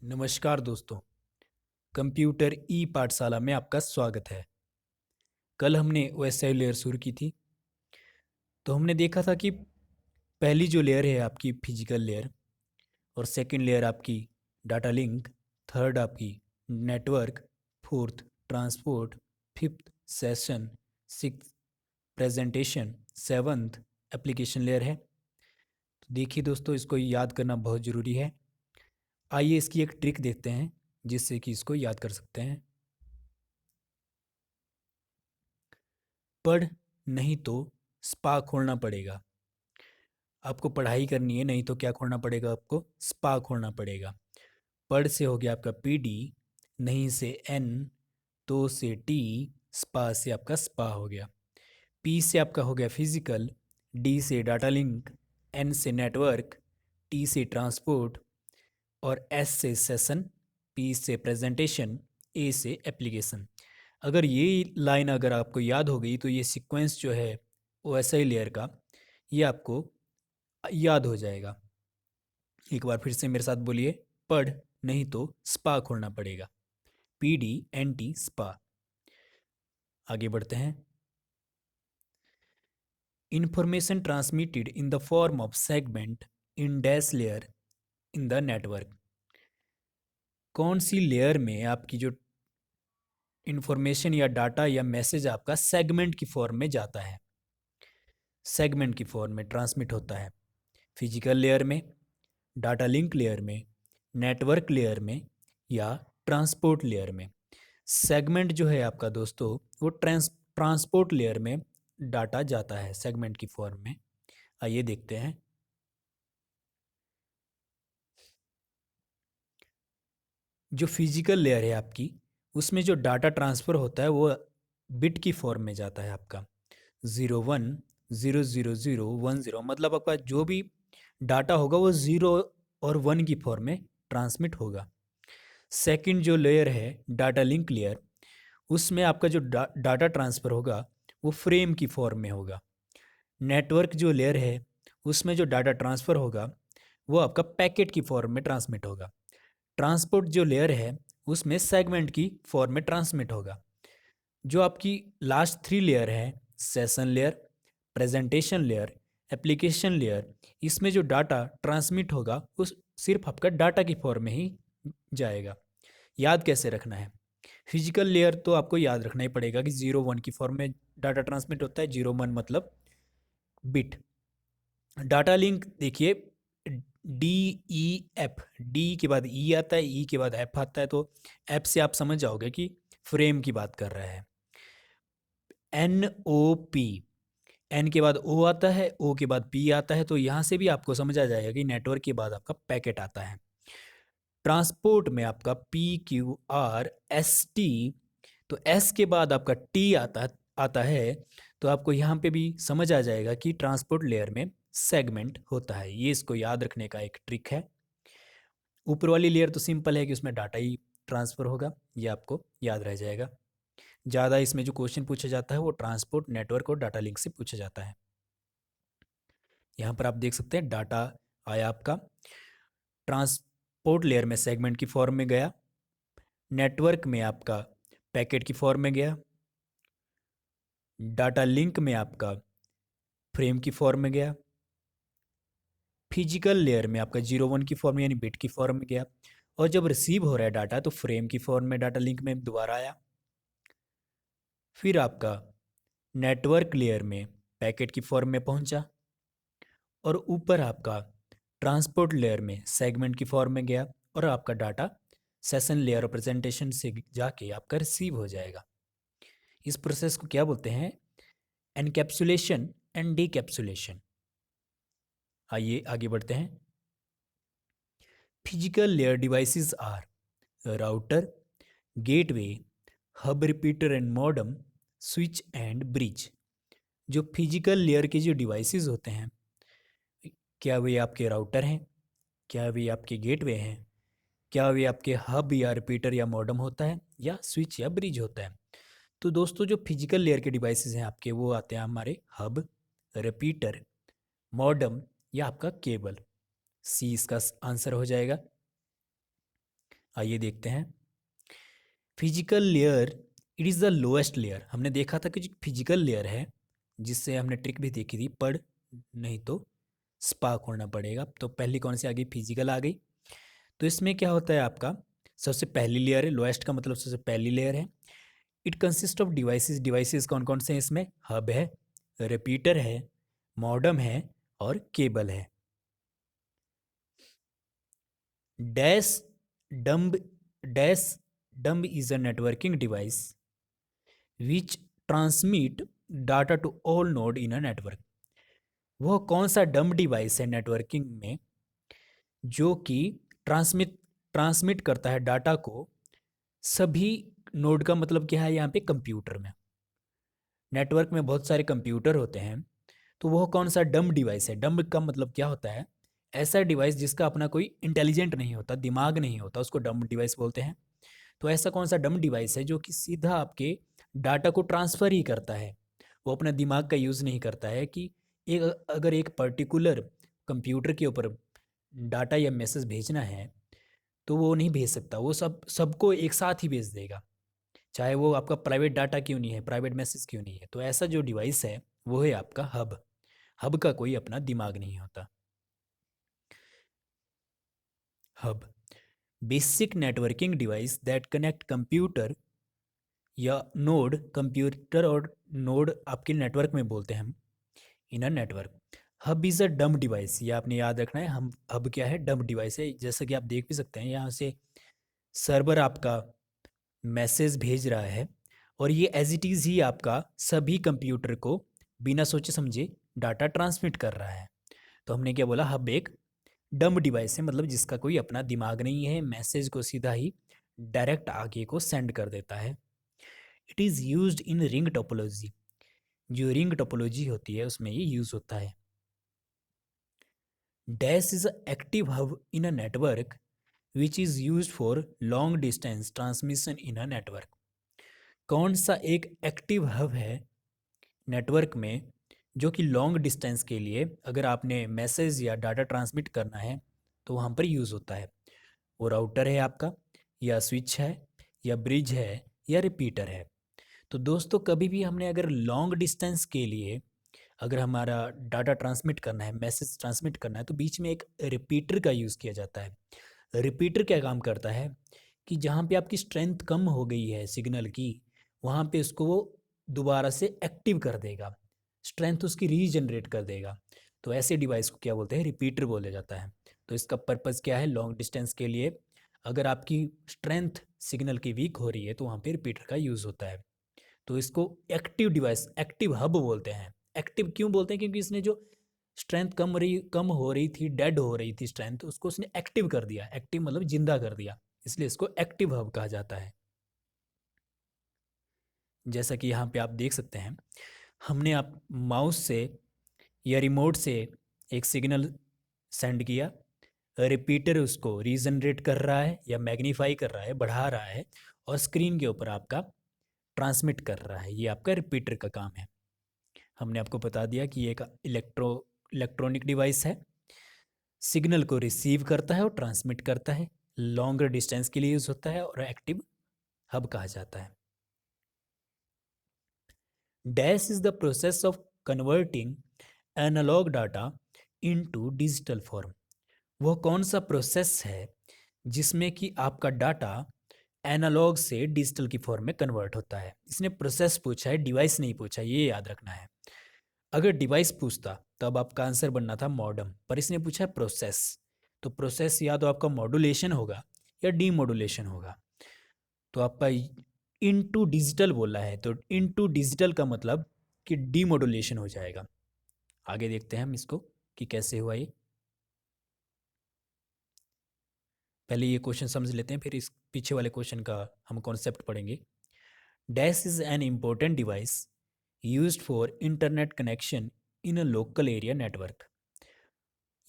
नमस्कार दोस्तों। कंप्यूटर ई पाठशाला में आपका स्वागत है। कल हमने ओएसआई लेयर शुरू की थी। तो हमने देखा था कि पहली जो लेयर है आपकी फिजिकल लेयर, और सेकंड लेयर आपकी डाटा लिंक, थर्ड आपकी network, fourth transport, fifth session, six presentation, seventh application layer है। तो देखिए दोस्तों, इसको याद करना बहुत ज़रूरी है। आइए इसकी एक ट्रिक देखते हैं जिससे कि इसको याद कर सकते हैं। पढ़ नहीं तो स्पा खोलना पड़ेगा। आपको पढ़ाई करनी है, नहीं तो क्या खोलना पड़ेगा? आपको स्पा खोलना पड़ेगा। पढ़ से हो गया आपका पीडी, नहीं से एन, तो से टी, स्पा से आपका स्पा हो गया। पी से आपका हो गया फिजिकल, डी से डाटा लिंक, एन से नेटवर्क, टी से ट्रांसपोर्ट, और एस से सेशन, पी से प्रेजेंटेशन, ए से एप्लीकेशन। अगर ये लाइन अगर आपको याद हो गई तो ये सीक्वेंस जो है ओएसआई लेयर का, ये आपको याद हो जाएगा। एक बार फिर से मेरे साथ बोलिए। पढ़ नहीं तो स्पा खोलना पड़ेगा। P D N T SPA. आगे बढ़ते हैं। Information transmitted in the form of segment in dash layer in the network. कौन सी लेयर में आपकी जो इंफॉर्मेशन या डाटा या मैसेज आपका सेगमेंट की फॉर्म में जाता है, सेगमेंट की फॉर्म में ट्रांसमिट होता है? फिजिकल लेयर में, डाटा लिंक लेयर में, नेटवर्क लेयर में, या ट्रांसपोर्ट लेयर में? सेगमेंट जो है आपका दोस्तों, वो ट्रांसपोर्ट लेयर में डाटा जाता है सेगमेंट की फॉर्म में। आइए देखते हैं। जो फिजिकल लेयर है आपकी, उसमें जो डाटा ट्रांसफ़र होता है वो बिट की फॉर्म में जाता है आपका। 01000010, मतलब आपका जो भी डाटा होगा वो 0 और 1 की फॉर्म में ट्रांसमिट होगा। सेकंड जो लेयर है डाटा लिंक लेयर, उसमें आपका जो डाटा ट्रांसफ़र होगा वो फ्रेम की फॉर्म में होगा। नेटवर्क जो लेयर है, उसमें जो डाटा ट्रांसफ़र होगा वो आपका पैकेट की फॉर्म में ट्रांसमिट होगा। ट्रांसपोर्ट जो लेयर है, उसमें सेगमेंट की फॉर्म में ट्रांसमिट होगा। जो आपकी लास्ट थ्री लेयर है, session layer, presentation layer, application layer, इसमें जो डाटा ट्रांसमिट होगा उस सिर्फ आपका डाटा की फॉर्म में ही जाएगा। याद कैसे रखना है? फिजिकल लेयर तो आपको याद रखना ही पड़ेगा कि 01 की फॉर्म में डाटा ट्रांसमिट होता है। 01 मतलब बिट। डाटा लिंक देखिए, डी ई एफ, डी के बाद ई आता है, ई के बाद एफ आता है, तो एफ से आप समझ जाओगे कि फ्रेम की बात कर रहा है। एन ओ पी, एन के बाद ओ आता है, ओ के बाद पी आता है, तो यहाँ से भी आपको समझ आ जाएगा कि नेटवर्क के बाद आपका पैकेट आता है। ट्रांसपोर्ट में आपका P Q R S T, तो एस के बाद आपका टी आता है, तो आपको यहाँ पे भी समझ आ जाएगा कि ट्रांसपोर्ट लेयर में सेगमेंट होता है। ये इसको याद रखने का एक ट्रिक है। ऊपर वाली लेयर तो सिंपल है कि उसमें डाटा ही ट्रांसफ़र होगा, ये आपको याद रह जाएगा। ज़्यादा इसमें जो क्वेश्चन पूछा जाता है वो ट्रांसपोर्ट, नेटवर्क और डाटा लिंक से पूछा जाता है। यहाँ पर आप देख सकते हैं डाटा आया आपका, ट्रांसपोर्ट लेयर में सेगमेंट की फॉर्म में गया, नेटवर्क में आपका पैकेट की फॉर्म में गया, डाटा लिंक में आपका फ्रेम की फॉर्म में गया, फिजिकल लेयर में आपका 01 की फॉर्म यानी बिट की फॉर्म में गया, और जब रिसीव हो रहा है डाटा तो फ्रेम की फॉर्म में डाटा लिंक में दोबारा आया। फिर आपका नेटवर्क लेयर में पैकेट की फॉर्म में पहुंचा, और ऊपर आपका ट्रांसपोर्ट लेयर में सेगमेंट की फॉर्म में गया, और आपका डाटा सेशन लेयर और प्रेजेंटेशन से जाके आपका रिसीव हो जाएगा। इस प्रोसेस को क्या बोलते हैं? Encapsulation and decapsulation. आइए आगे बढ़ते हैं। Physical layer devices are router, gateway, hub repeater and modem, switch and bridge. जो फिजिकल लेयर के जो डिवाइसेस होते हैं, क्या वे आपके राउटर हैं, क्या वे आपके गेटवे हैं, क्या वे आपके हब या रिपीटर या मॉडेम होता है, या स्विच या ब्रिज होता है? तो दोस्तों, जो फिजिकल लेयर के डिवाइसेस हैं आपके, वो आते हैं हमारे हब, रिपीटर, मॉडेम, या आपका केबल। सी इसका आंसर हो जाएगा। आइए देखते हैं। Physical layer, it is the lowest layer. हमने देखा था कि जो फिजिकल लेयर है, जिससे हमने ट्रिक भी देखी थी, पढ़ नहीं तो स्पार्क होना पड़ेगा। तो पहली कौन सी आ गई? फिजिकल आ गई। तो इसमें क्या होता है आपका, सबसे पहली लेयर है, लोएस्ट का मतलब सबसे पहली लेयर है। It consist of devices. Devices कौन कौन से हैं इसमें? हब है, रिपीटर है, मॉडम है और केबल है। Dash dumb dash dumb is a networking device which transmit data to all node in a network. वह कौन सा डम्ब डिवाइस है नेटवर्किंग में जो कि ट्रांसमिट करता है डाटा को सभी नोड का मतलब क्या है यहाँ पे? कंप्यूटर में। नेटवर्क में बहुत सारे कंप्यूटर होते हैं, तो वह कौन सा डम्ब डिवाइस है? डम्ब का मतलब क्या होता है? ऐसा डिवाइस जिसका अपना कोई इंटेलिजेंट नहीं होता, दिमाग नहीं होता, उसको डम्ब डिवाइस बोलते हैं। तो ऐसा कौन सा डम्ब डिवाइस है जो कि सीधा आपके डाटा को ट्रांसफ़र ही करता है? वो अपना दिमाग का यूज़ नहीं करता है कि एक अगर एक पर्टिकुलर कंप्यूटर के ऊपर डाटा या मैसेज भेजना है तो वो नहीं भेज सकता, वो सबको एक साथ ही भेज देगा, चाहे वो आपका प्राइवेट डाटा क्यों नहीं है, प्राइवेट मैसेज क्यों नहीं है। तो ऐसा जो डिवाइस है वो है आपका हब। हब का कोई अपना दिमाग नहीं होता। Hub, basic networking device that connect computer या नोड, कंप्यूटर और नोड आपके नेटवर्क में बोलते हैं हम, in a network. Hub is a dumb device, ये आपने याद रखना है। हम हब क्या है? डम्ब डिवाइस है। जैसा कि आप देख भी सकते हैं यहाँ से सर्वर आपका मैसेज भेज रहा है और ये एज इट इज़ ही आपका सभी कंप्यूटर को बिना सोचे समझे डाटा ट्रांसमिट कर रहा है। तो हमने क्या बोला? हब एक डम्ब डिवाइस है, मतलब जिसका कोई अपना दिमाग नहीं है, मैसेज को सीधा ही डायरेक्ट आगे को सेंड कर देता है। It is used in ring topology. जो रिंग टोपोलॉजी होती है उसमें ये यूज़ होता है। Dash is active hub in a network which is use for long distance transmission in a network. कौन सा एक एक्टिव हब है नेटवर्क में जो कि लॉन्ग डिस्टेंस के लिए अगर आपने मैसेज या डाटा ट्रांसमिट करना है तो वहाँ पर यूज़ होता है? वो राउटर है आपका, या स्विच है, या ब्रिज है, या रिपीटर है। तो दोस्तों कभी भी हमने अगर लॉन्ग डिस्टेंस के लिए अगर हमारा डाटा ट्रांसमिट करना है, मैसेज ट्रांसमिट करना है, तो बीच में एक रिपीटर का यूज़ किया जाता है। रिपीटर क्या काम करता है कि जहाँ पे आपकी स्ट्रेंथ कम हो गई है सिग्नल की, वहाँ पे उसको वो दोबारा से एक्टिव कर देगा, स्ट्रेंथ उसकी रीजनरेट कर देगा। तो ऐसे डिवाइस को क्या बोलते हैं? रिपीटर बोला जाता है। तो इसका पर्पज़ क्या है? लॉन्ग डिस्टेंस के लिए अगर आपकी स्ट्रेंथ सिग्नल की वीक हो रही है तो वहाँ पे रिपीटर का यूज़ होता है। तो इसको एक्टिव डिवाइस, एक्टिव हब बोलते हैं। एक्टिव क्यों बोलते हैं? क्योंकि इसने जो स्ट्रेंथ कम हो रही थी, डेड हो रही थी स्ट्रेंथ, उसको उसने एक्टिव कर दिया। एक्टिव मतलब जिंदा कर दिया, इसलिए इसको एक्टिव हब कहा जाता है। जैसा कि यहाँ पे आप देख सकते हैं, हमने आप माउस से या रिमोट से एक सिग्नल सेंड किया, रिपीटर उसको रीजनरेट कर रहा है या मैग्नीफाई कर रहा है, बढ़ा रहा है, और स्क्रीन के ऊपर आपका ट्रांसमिट कर रहा है। ये आपका रिपीटर का काम है। हमने आपको बता दिया कि ये एक इलेक्ट्रॉनिक डिवाइस है, सिग्नल को रिसीव करता है और ट्रांसमिट करता है, लॉन्गर डिस्टेंस के लिए यूज़ होता है और एक्टिव हब कहा जाता है। Dash is the process of converting analogue data into digital form. वह कौन सा प्रोसेस है जिसमें कि आपका डाटा एनालॉग से डिजिटल की फॉर्म में कन्वर्ट होता है? इसने प्रोसेस पूछा है, डिवाइस नहीं पूछा, ये याद रखना है। अगर डिवाइस पूछता तब आपका आंसर बनना था मॉडम, पर इसने पूछा है प्रोसेस। तो प्रोसेस या तो आपका मॉड्यूलेशन होगा या डीमॉड्यूलेशन होगा। तो आपका इनटू डिजिटल बोला है, तो इनटू डिजिटल का मतलब कि डीमॉड्यूलेशन हो जाएगा। आगे देखते हैं हम इसको कि कैसे हुआ ये। पहले ये क्वेश्चन समझ लेते हैं, फिर इस पीछे वाले क्वेश्चन का हम कॉन्सेप्ट पढ़ेंगे। Dash is an important device used for internet connection in a local area network.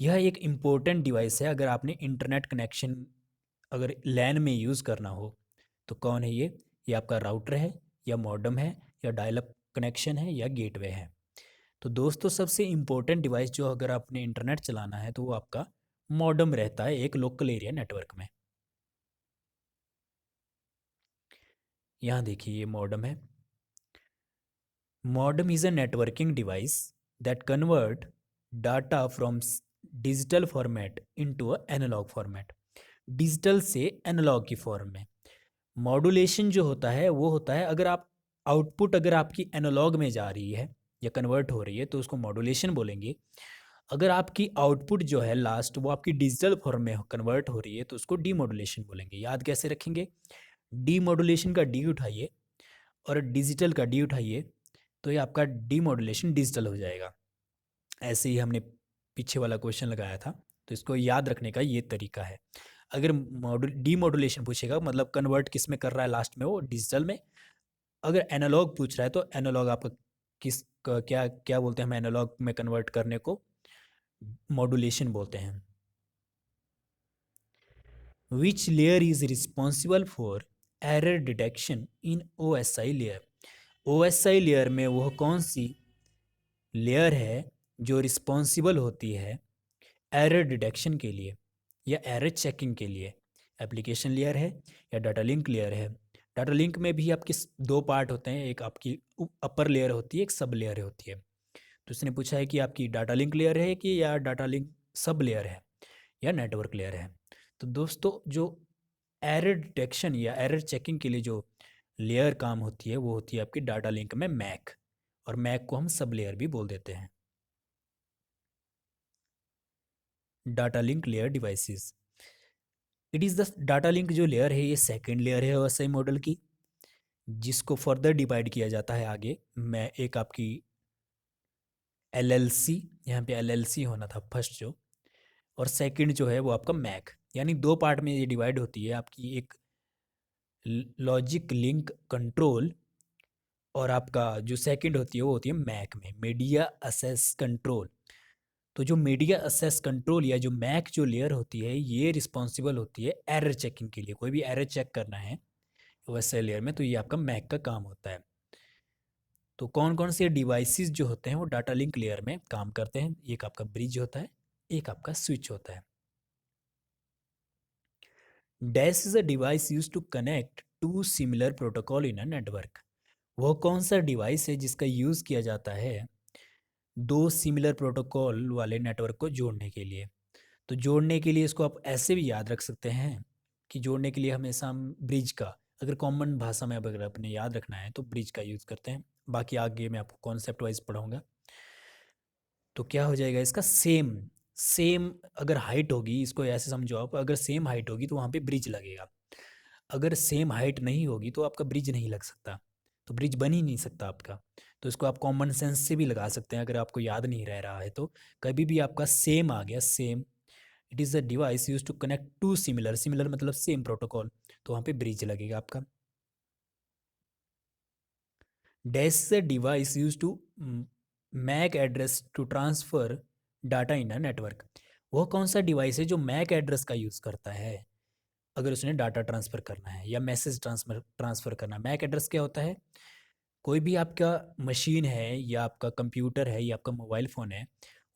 यह एक इम्पोर्टेंट डिवाइस है अगर आपने इंटरनेट कनेक्शन अगर लैन में यूज़ करना हो। तो कौन है ये आपका राउटर है, या मॉडेम है, या डायल-अप कनेक्शन है, या गेटवे है। तो दोस्तों सबसे इम्पोर्टेंट डिवाइस जो अगर आपने इंटरनेट चलाना है तो वो आपका मॉडेम रहता है एक लोकल एरिया नेटवर्क में। यहाँ देखिए ये मॉडेम है। Modem is a networking device that convert data from digital format into a analogue format. Digital से एनालॉग की फॉर्म में। मॉड्यूलेशन जो होता है वो होता है अगर आप आउटपुट अगर आपकी एनालॉग में जा रही है या कन्वर्ट हो रही है तो उसको मॉड्यूलेशन बोलेंगे। अगर आपकी आउटपुट जो है लास्ट वो आपकी डिजिटल फॉर्म में कन्वर्ट हो रही है तो उसको डीमॉड्यूलेशन बोलेंगे। याद कैसे रखेंगे? डीमॉड्यूलेशन का डी उठाइए और डिजिटल का डी उठाइए तो ये आपका डीमॉड्यूलेशन डिजिटल हो जाएगा। ऐसे ही हमने पीछे वाला क्वेश्चन लगाया था, तो इसको याद रखने का ये तरीका है। अगर डीमॉड्यूलेशन पूछेगा मतलब कन्वर्ट किस में कर रहा है लास्ट में, वो डिजिटल में। अगर एनालॉग पूछ रहा है तो एनालॉग आपका क्या क्या बोलते हैं हम एनालॉग में कन्वर्ट करने को? मॉड्यूलेशन बोलते हैं। Which layer is responsible for error detection in OSI layer? OSI layer में वह कौन सी लेयर है जो रिस्पॉन्सिबल होती है एरर डिटेक्शन के लिए या एरर चेकिंग के लिए? एप्लीकेशन लेयर है या डाटा लिंक लेयर है? डाटा लिंक में भी आपके दो पार्ट होते हैं, एक आपकी अपर लेयर होती है, एक सब लेयर होती है। तो इसने पूछा है कि आपकी डाटा लिंक लेयर है कि या डाटा लिंक सब लेयर है या नेटवर्क लेयर है। तो दोस्तों जो एरर डिटेक्शन या एरर चेकिंग के लिए जो लेयर काम होती है वो होती है आपकी डाटा लिंक में मैक, और मैक को हम सब लेयर भी बोल देते हैं। Data link layer devices, it is the data link जो लेयर है ये सेकेंड लेयर है OSI मॉडल की, जिसको फर्दर डिवाइड किया जाता है आगे। मैं एक आपकी LLC, यहाँ पे LLC होना था फर्स्ट जो, और सेकंड जो है वो आपका मैक। यानी दो पार्ट में ये डिवाइड होती है आपकी, एक लॉजिक लिंक कंट्रोल और आपका जो सेकंड होती है वो होती है मैक में मीडिया असेस कंट्रोल। तो जो मीडिया असेस कंट्रोल या जो मैक जो लेयर होती है ये रिस्पॉन्सिबल होती है एरर चेकिंग के लिए। कोई भी एरर चेक करना है OSI लेयर में तो ये आपका मैक का काम होता है। तो कौन कौन से डिवाइसेस जो होते हैं वो डाटा लिंक लेयर में काम करते हैं? एक आपका ब्रिज होता है, एक आपका स्विच होता है। Dash is a device use to connect to similar protocol in a network. वो कौन सा डिवाइस है जिसका यूज़ किया जाता है दो सिमिलर प्रोटोकॉल वाले नेटवर्क को जोड़ने के लिए? तो जोड़ने के लिए इसको आप ऐसे भी याद रख सकते हैं कि जोड़ने के लिए हमेशा हम ब्रिज का, अगर कॉमन भाषा में अगर अपने याद रखना है तो ब्रिज का यूज़ करते हैं। बाकी आगे मैं आपको कॉन्सेप्ट वाइज पढ़ाऊँगा। तो क्या हो जाएगा इसका? सेम सेम अगर हाइट होगी, इसको ऐसे समझो आप, अगर सेम हाइट होगी तो वहाँ पे ब्रिज लगेगा। अगर सेम हाइट नहीं होगी तो आपका ब्रिज नहीं लग सकता, तो ब्रिज बन ही नहीं सकता आपका। तो इसको आप कॉमन सेंस से भी लगा सकते हैं अगर आपको याद नहीं रह रहा है तो। कभी भी आपका सेम आ गया, same, it is a device use to connect to similar, similar मतलब सेम प्रोटोकॉल, तो वहाँ पे ब्रिज लगेगा आपका। Dash a device use to MAC address to transfer data in a network. वो कौन सा डिवाइस है जो मैक एड्रेस का यूज़ करता है अगर उसने डाटा ट्रांसफ़र करना है या मैसेज ट्रांसफ़र करना है? मैक एड्रेस क्या होता है? कोई भी आपका मशीन है या आपका कंप्यूटर है या आपका मोबाइल फ़ोन है,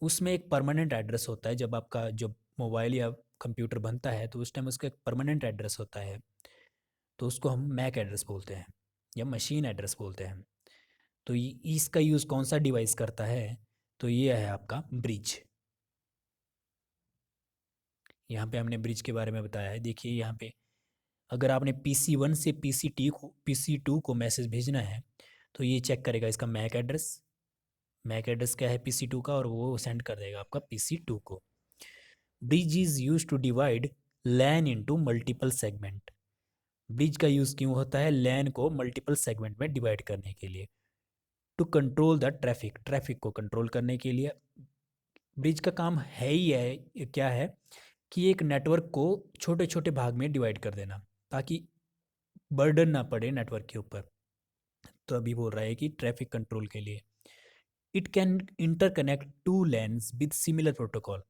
उसमें एक परमानेंट एड्रेस होता है। जब आपका जो मोबाइल या कंप्यूटर बनता है तो उस टाइम उसका एक परमानेंट एड्रेस होता है, तो उसको हम मैक एड्रेस बोलते हैं या मशीन एड्रेस बोलते हैं। तो इसका यूज़ कौन सा डिवाइस करता है? तो ये है आपका ब्रिज। यहाँ पे हमने ब्रिज के बारे में बताया है। देखिए यहाँ पे अगर आपने PC1 से PC2 को मैसेज भेजना है तो ये चेक करेगा इसका मैक एड्रेस। मैक एड्रेस क्या है PC2 का, और वो सेंड कर देगा आपका PC2 को। Bridge is use to divide LAN into multiple segment. Bridge का यूज़ क्यों होता है? लैन को मल्टीपल सेगमेंट में डिवाइड करने के लिए। To control the traffic, traffic को कंट्रोल करने के लिए। ब्रिज का काम है ही है, क्या है कि एक नेटवर्क को छोटे छोटे भाग में डिवाइड कर देना ताकि बर्डन ना पड़े नेटवर्क के ऊपर। तो अभी बोल रहा है कि ट्रैफिक कंट्रोल के लिए। It can interconnect two LANs with similar protocol.